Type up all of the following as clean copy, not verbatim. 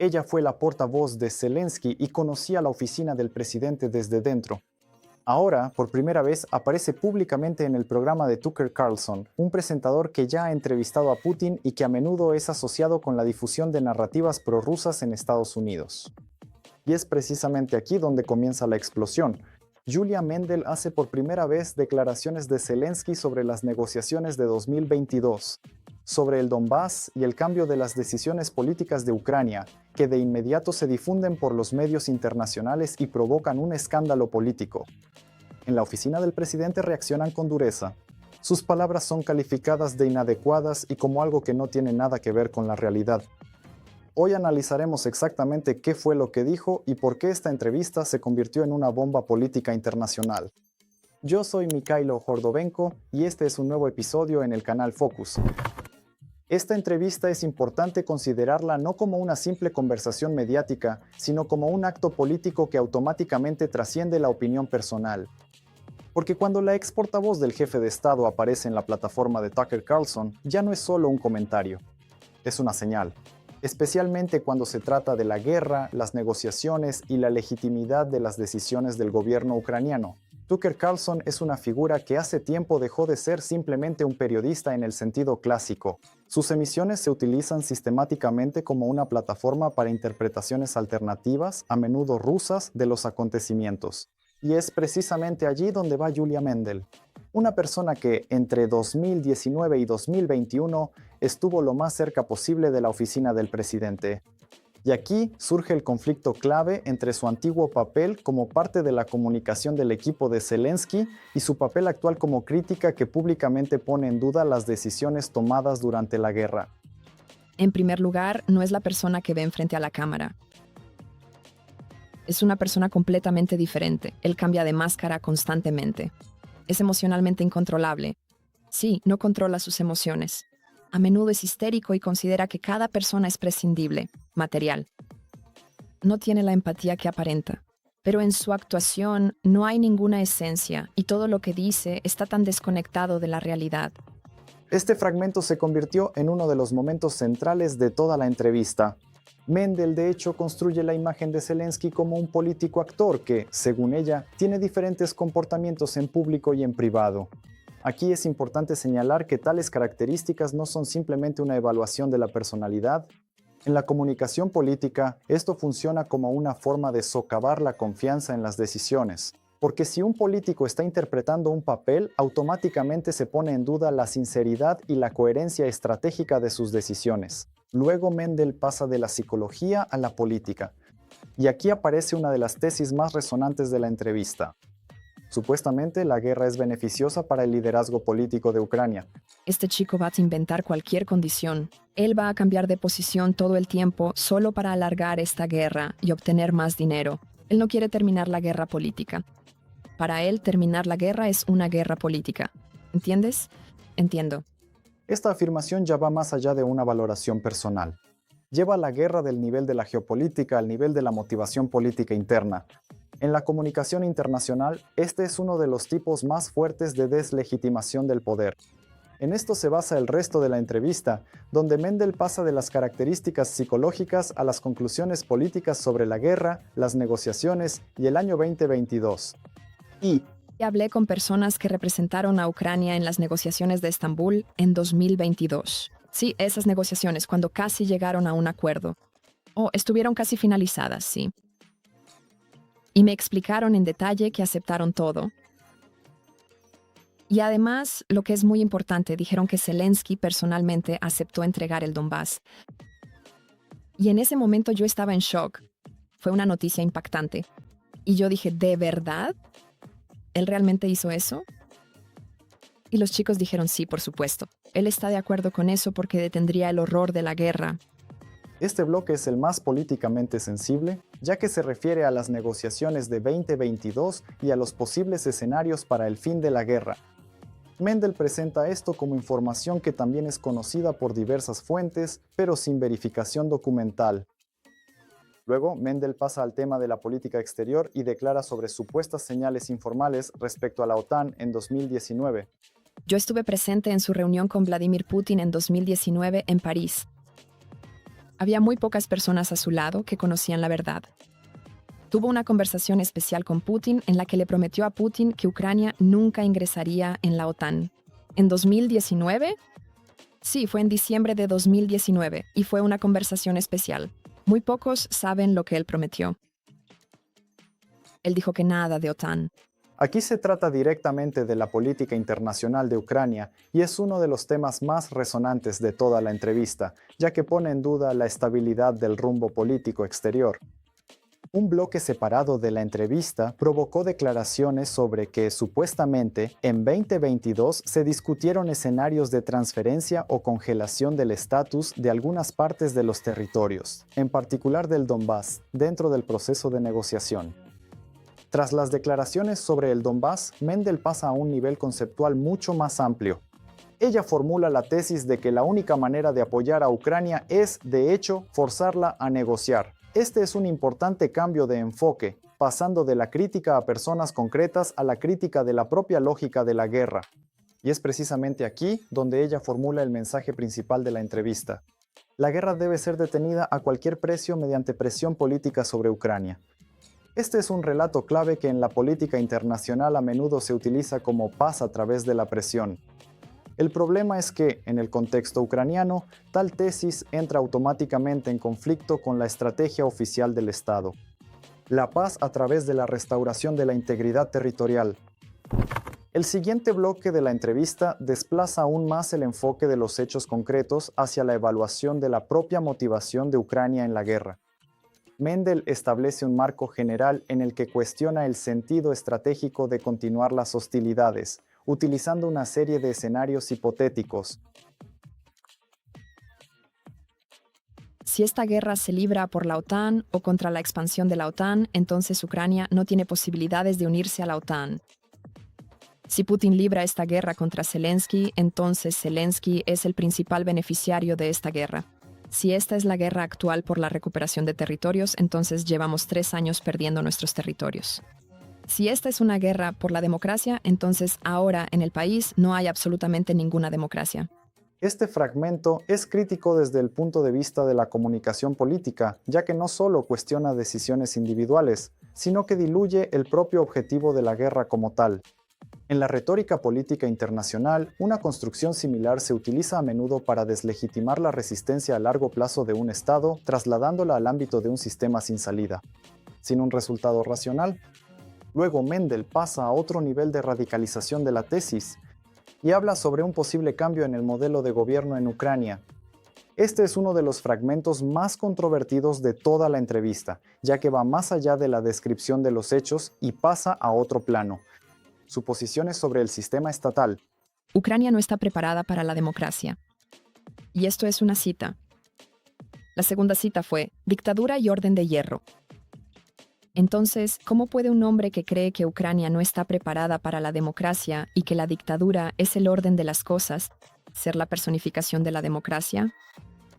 Ella fue la portavoz de Zelensky y conocía la oficina del presidente desde dentro. Ahora, por primera vez, aparece públicamente en el programa de Tucker Carlson, un presentador que ya ha entrevistado a Putin y que a menudo es asociado con la difusión de narrativas prorrusas en Estados Unidos. Y es precisamente aquí donde comienza la explosión. Yulia Mendel hace por primera vez declaraciones de Zelensky sobre las negociaciones de 2022, sobre el Donbass y el cambio de las decisiones políticas de Ucrania, que de inmediato se difunden por los medios internacionales y provocan un escándalo político. En la oficina del presidente reaccionan con dureza. Sus palabras son calificadas de inadecuadas y como algo que no tiene nada que ver con la realidad. Hoy analizaremos exactamente qué fue lo que dijo y por qué esta entrevista se convirtió en una bomba política internacional. Yo soy Mikhailo Hordovenko y este es un nuevo episodio en el canal Focus. Esta entrevista es importante considerarla no como una simple conversación mediática, sino como un acto político que automáticamente trasciende la opinión personal. Porque cuando la ex portavoz del jefe de Estado aparece en la plataforma de Tucker Carlson, ya no es solo un comentario, es una señal. Especialmente cuando se trata de la guerra, las negociaciones y la legitimidad de las decisiones del gobierno ucraniano. Tucker Carlson es una figura que hace tiempo dejó de ser simplemente un periodista en el sentido clásico. Sus emisiones se utilizan sistemáticamente como una plataforma para interpretaciones alternativas, a menudo rusas, de los acontecimientos. Y es precisamente allí donde va Yulia Mendel, una persona que entre 2019 y 2021 estuvo lo más cerca posible de la oficina del presidente. Y aquí surge el conflicto clave entre su antiguo papel como parte de la comunicación del equipo de Zelensky y su papel actual como crítica que públicamente pone en duda las decisiones tomadas durante la guerra. En primer lugar, no es la persona que ve enfrente a la cámara. Es una persona completamente diferente. Él cambia de máscara constantemente. Es emocionalmente incontrolable. Sí, no controla sus emociones. A menudo es histérico y considera que cada persona es prescindible, material. No tiene la empatía que aparenta. Pero en su actuación no hay ninguna esencia y todo lo que dice está tan desconectado de la realidad. Este fragmento se convirtió en uno de los momentos centrales de toda la entrevista. Mendel, de hecho, construye la imagen de Zelensky como un político actor que, según ella, tiene diferentes comportamientos en público y en privado. Aquí es importante señalar que tales características no son simplemente una evaluación de la personalidad. En la comunicación política, esto funciona como una forma de socavar la confianza en las decisiones. Porque si un político está interpretando un papel, automáticamente se pone en duda la sinceridad y la coherencia estratégica de sus decisiones. Luego Mendel pasa de la psicología a la política. Y aquí aparece una de las tesis más resonantes de la entrevista. Supuestamente, la guerra es beneficiosa para el liderazgo político de Ucrania. Este chico va a inventar cualquier condición. Él va a cambiar de posición todo el tiempo solo para alargar esta guerra y obtener más dinero. Él no quiere terminar la guerra política. Para él, terminar la guerra es una guerra política. ¿Entiendes? Entiendo. Esta afirmación ya va más allá de una valoración personal. Lleva la guerra del nivel de la geopolítica al nivel de la motivación política interna. En la comunicación internacional, este es uno de los tipos más fuertes de deslegitimación del poder. En esto se basa el resto de la entrevista, donde Mendel pasa de las características psicológicas a las conclusiones políticas sobre la guerra, las negociaciones y el año 2022. Y hablé con personas que representaron a Ucrania en las negociaciones de Estambul en 2022. Sí, esas negociaciones, cuando casi llegaron a un acuerdo. Estuvieron casi finalizadas, sí. Y me explicaron en detalle que aceptaron todo. Y además, lo que es muy importante, dijeron que Zelensky personalmente aceptó entregar el Donbass. Y en ese momento yo estaba en shock. Fue una noticia impactante. Y yo dije, ¿de verdad? ¿Él realmente hizo eso? Y los chicos dijeron sí, por supuesto. Él está de acuerdo con eso porque detendría el horror de la guerra. Este bloque es el más políticamente sensible, ya que se refiere a las negociaciones de 2022 y a los posibles escenarios para el fin de la guerra. Mendel presenta esto como información que también es conocida por diversas fuentes, pero sin verificación documental. Luego, Mendel pasa al tema de la política exterior y declara sobre supuestas señales informales respecto a la OTAN en 2019. Yo estuve presente en su reunión con Vladimir Putin en 2019 en París. Había muy pocas personas a su lado que conocían la verdad. Tuvo una conversación especial con Putin en la que le prometió a Putin que Ucrania nunca ingresaría en la OTAN. ¿En 2019? Sí, fue en diciembre de 2019 y fue una conversación especial. Muy pocos saben lo que él prometió. Él dijo que nada de OTAN. Aquí se trata directamente de la política internacional de Ucrania y es uno de los temas más resonantes de toda la entrevista, ya que pone en duda la estabilidad del rumbo político exterior. Un bloque separado de la entrevista provocó declaraciones sobre que supuestamente en 2022 se discutieron escenarios de transferencia o congelación del estatus de algunas partes de los territorios, en particular del Donbass, dentro del proceso de negociación. Tras las declaraciones sobre el Donbass, Mendel pasa a un nivel conceptual mucho más amplio. Ella formula la tesis de que la única manera de apoyar a Ucrania es, de hecho, forzarla a negociar. Este es un importante cambio de enfoque, pasando de la crítica a personas concretas a la crítica de la propia lógica de la guerra. Y es precisamente aquí donde ella formula el mensaje principal de la entrevista. La guerra debe ser detenida a cualquier precio mediante presión política sobre Ucrania. Este es un relato clave que en la política internacional a menudo se utiliza como paz a través de la presión. El problema es que, en el contexto ucraniano, tal tesis entra automáticamente en conflicto con la estrategia oficial del Estado. La paz a través de la restauración de la integridad territorial. El siguiente bloque de la entrevista desplaza aún más el enfoque de los hechos concretos hacia la evaluación de la propia motivación de Ucrania en la guerra. Mendel establece un marco general en el que cuestiona el sentido estratégico de continuar las hostilidades, utilizando una serie de escenarios hipotéticos. Si esta guerra se libra por la OTAN o contra la expansión de la OTAN, entonces Ucrania no tiene posibilidades de unirse a la OTAN. Si Putin libra esta guerra contra Zelensky, entonces Zelensky es el principal beneficiario de esta guerra. Si esta es la guerra actual por la recuperación de territorios, entonces llevamos 3 años perdiendo nuestros territorios. Si esta es una guerra por la democracia, entonces ahora en el país no hay absolutamente ninguna democracia. Este fragmento es crítico desde el punto de vista de la comunicación política, ya que no solo cuestiona decisiones individuales, sino que diluye el propio objetivo de la guerra como tal. En la retórica política internacional, una construcción similar se utiliza a menudo para deslegitimar la resistencia a largo plazo de un Estado, trasladándola al ámbito de un sistema sin salida, sin un resultado racional. Luego Mendel pasa a otro nivel de radicalización de la tesis y habla sobre un posible cambio en el modelo de gobierno en Ucrania. Este es uno de los fragmentos más controvertidos de toda la entrevista, ya que va más allá de la descripción de los hechos y pasa a otro plano. Suposiciones sobre el sistema estatal. Ucrania no está preparada para la democracia. Y esto es una cita. La segunda cita fue, dictadura y orden de hierro. Entonces, ¿cómo puede un hombre que cree que Ucrania no está preparada para la democracia y que la dictadura es el orden de las cosas, ser la personificación de la democracia?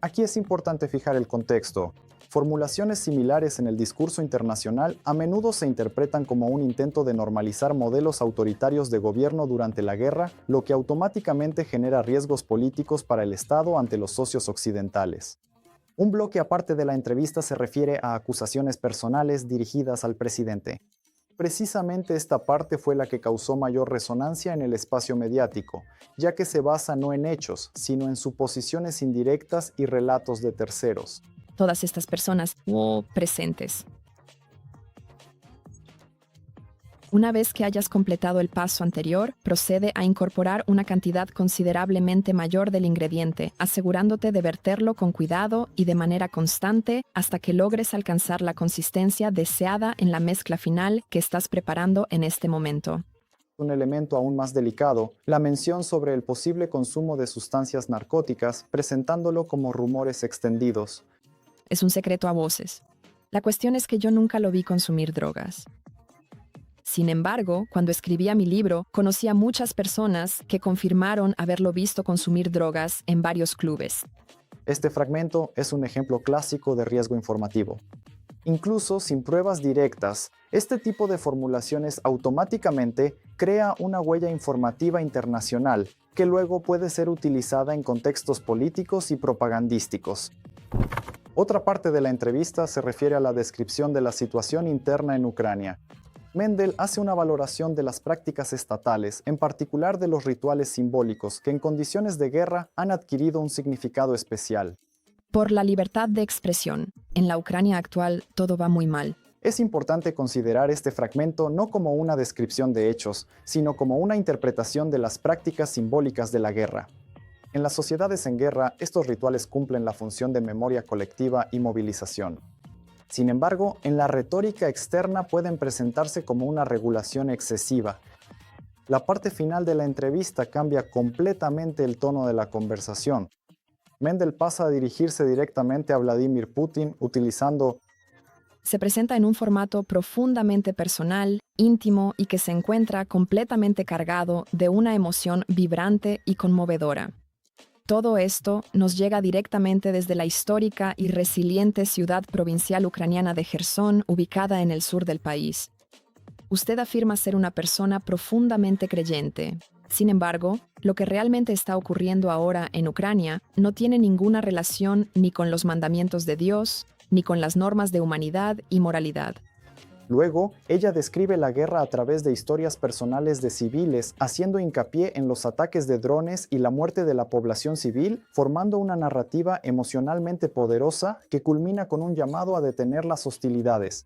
Aquí es importante fijar el contexto. Formulaciones similares en el discurso internacional a menudo se interpretan como un intento de normalizar modelos autoritarios de gobierno durante la guerra, lo que automáticamente genera riesgos políticos para el Estado ante los socios occidentales. Un bloque aparte de la entrevista se refiere a acusaciones personales dirigidas al presidente. Precisamente esta parte fue la que causó mayor resonancia en el espacio mediático, ya que se basa no en hechos, sino en suposiciones indirectas y relatos de terceros. Todas estas personas presentes. Una vez que hayas completado el paso anterior, procede a incorporar una cantidad considerablemente mayor del ingrediente, asegurándote de verterlo con cuidado y de manera constante hasta que logres alcanzar la consistencia deseada en la mezcla final que estás preparando en este momento. Un elemento aún más delicado, la mención sobre el posible consumo de sustancias narcóticas, presentándolo como rumores extendidos. Es un secreto a voces. La cuestión es que yo nunca lo vi consumir drogas. Sin embargo, cuando escribía mi libro, conocí a muchas personas que confirmaron haberlo visto consumir drogas en varios clubes. Este fragmento es un ejemplo clásico de riesgo informativo. Incluso sin pruebas directas, este tipo de formulaciones automáticamente crea una huella informativa internacional que luego puede ser utilizada en contextos políticos y propagandísticos. Otra parte de la entrevista se refiere a la descripción de la situación interna en Ucrania. Mendel hace una valoración de las prácticas estatales, en particular de los rituales simbólicos, que en condiciones de guerra han adquirido un significado especial. Por la libertad de expresión. En la Ucrania actual todo va muy mal. Es importante considerar este fragmento no como una descripción de hechos, sino como una interpretación de las prácticas simbólicas de la guerra. En las sociedades en guerra, estos rituales cumplen la función de memoria colectiva y movilización. Sin embargo, en la retórica externa pueden presentarse como una regulación excesiva. La parte final de la entrevista cambia completamente el tono de la conversación. Mendel pasa a dirigirse directamente a Vladimir Putin utilizando Se presenta en un formato profundamente personal, íntimo y que se encuentra completamente cargado de una emoción vibrante y conmovedora. Todo esto nos llega directamente desde la histórica y resiliente ciudad provincial ucraniana de Jersón, ubicada en el sur del país. Usted afirma ser una persona profundamente creyente. Sin embargo, lo que realmente está ocurriendo ahora en Ucrania no tiene ninguna relación ni con los mandamientos de Dios, ni con las normas de humanidad y moralidad. Luego, ella describe la guerra a través de historias personales de civiles, haciendo hincapié en los ataques de drones y la muerte de la población civil, formando una narrativa emocionalmente poderosa que culmina con un llamado a detener las hostilidades.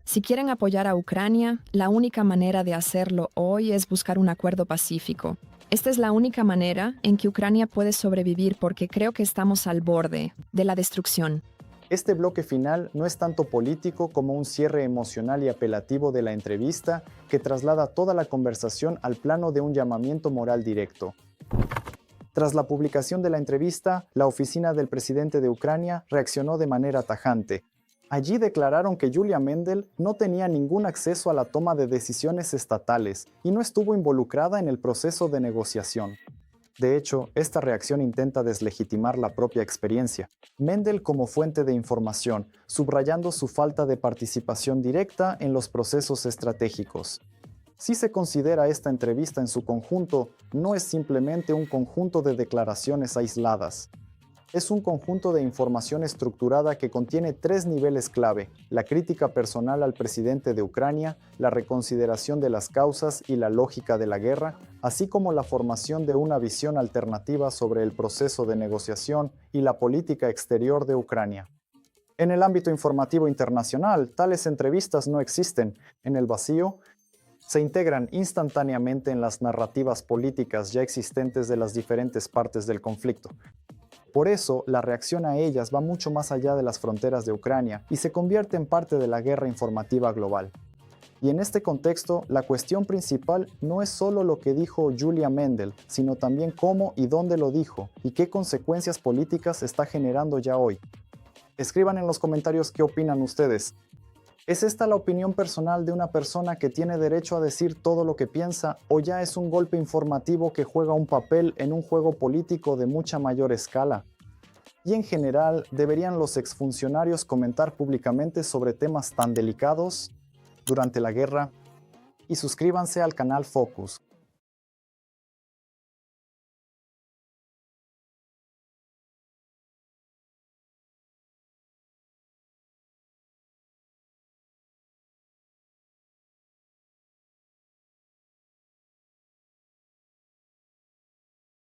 Si quieren apoyar a Ucrania, la única manera de hacerlo hoy es buscar un acuerdo pacífico. Esta es la única manera en que Ucrania puede sobrevivir porque creo que estamos al borde de la destrucción. Este bloque final no es tanto político como un cierre emocional y apelativo de la entrevista que traslada toda la conversación al plano de un llamamiento moral directo. Tras la publicación de la entrevista, la oficina del presidente de Ucrania reaccionó de manera tajante. Allí declararon que Yulia Mendel no tenía ningún acceso a la toma de decisiones estatales y no estuvo involucrada en el proceso de negociación. De hecho, esta reacción intenta deslegitimar la propia experiencia. Mendel como fuente de información, subrayando su falta de participación directa en los procesos estratégicos. Si se considera esta entrevista en su conjunto, no es simplemente un conjunto de declaraciones aisladas. Es un conjunto de información estructurada que contiene 3 niveles clave: la crítica personal al presidente de Ucrania, la reconsideración de las causas y la lógica de la guerra, así como la formación de una visión alternativa sobre el proceso de negociación y la política exterior de Ucrania. En el ámbito informativo internacional, tales entrevistas no existen. En el vacío, se integran instantáneamente en las narrativas políticas ya existentes de las diferentes partes del conflicto. Por eso, la reacción a ellas va mucho más allá de las fronteras de Ucrania y se convierte en parte de la guerra informativa global. Y en este contexto, la cuestión principal no es solo lo que dijo Yulia Mendel, sino también cómo y dónde lo dijo y qué consecuencias políticas está generando ya hoy. Escriban en los comentarios qué opinan ustedes. ¿Es esta la opinión personal de una persona que tiene derecho a decir todo lo que piensa o ya es un golpe informativo que juega un papel en un juego político de mucha mayor escala? Y en general, ¿deberían los exfuncionarios comentar públicamente sobre temas tan delicados durante la guerra? Y suscríbanse al canal Focus.